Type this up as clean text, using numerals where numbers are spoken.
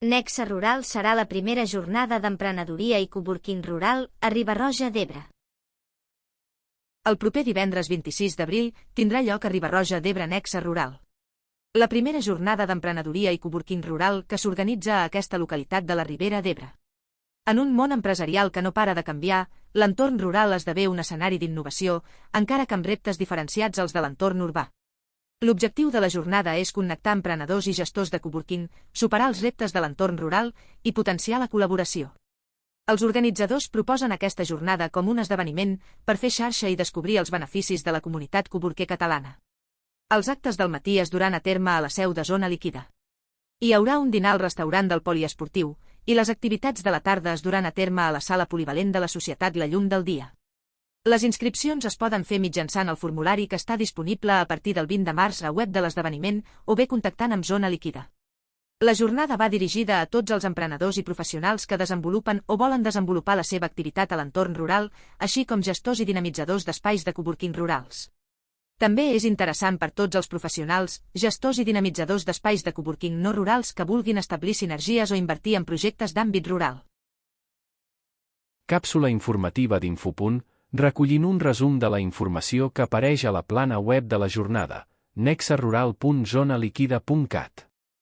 Nexe Rural serà la primera jornada d'emprenedoria i coworking rural a Riba-roja d'Ebre. El proper divendres 26 d'abril tindrà lloc a Riba-roja d'Ebre Nexe Rural. La primera jornada d'emprenedoria i coworking rural que s'organitza a aquesta localitat de la Ribera d'Ebre. En un món empresarial que no para de canviar, l'entorn rural esdevé un escenari d'innovació, encara que amb reptes diferenciats als de l'entorn urbà. L'objectiu de la jornada és connectar emprenedors i gestors de coworking, superar els reptes de l'entorn rural i potenciar la col·laboració. Els organitzadors proposen aquesta jornada com un esdeveniment per fer xarxa i descobrir els beneficis de la comunitat coworker catalana. Els actes del matí es duran a terme a la seu de Zona Líquida. Hi haurà un dinar al restaurant del poliesportiu i les activitats de la tarda es duran a terme a la sala polivalent de la Societat La Llum del Dia. Les inscripcions es poden fer mitjançant el formulari que està disponible a partir del 20 de març a web de l'esdeveniment o bé contactant amb Zona Líquida. La jornada va dirigida a tots els emprenedors i professionals que desenvolupen o volen desenvolupar la seva activitat a l'entorn rural, així com gestors i dinamitzadors d'espais de coworking rurals. També és interessant per tots els professionals, gestors i dinamitzadors d'espais de coworking no rurals que vulguin establir sinergies o invertir en projectes d'àmbit rural. Càpsula informativa d'Infopunt, recollint un resum de la informació que apareix a la plana web de la jornada, nexerural.zonaliquida.cat.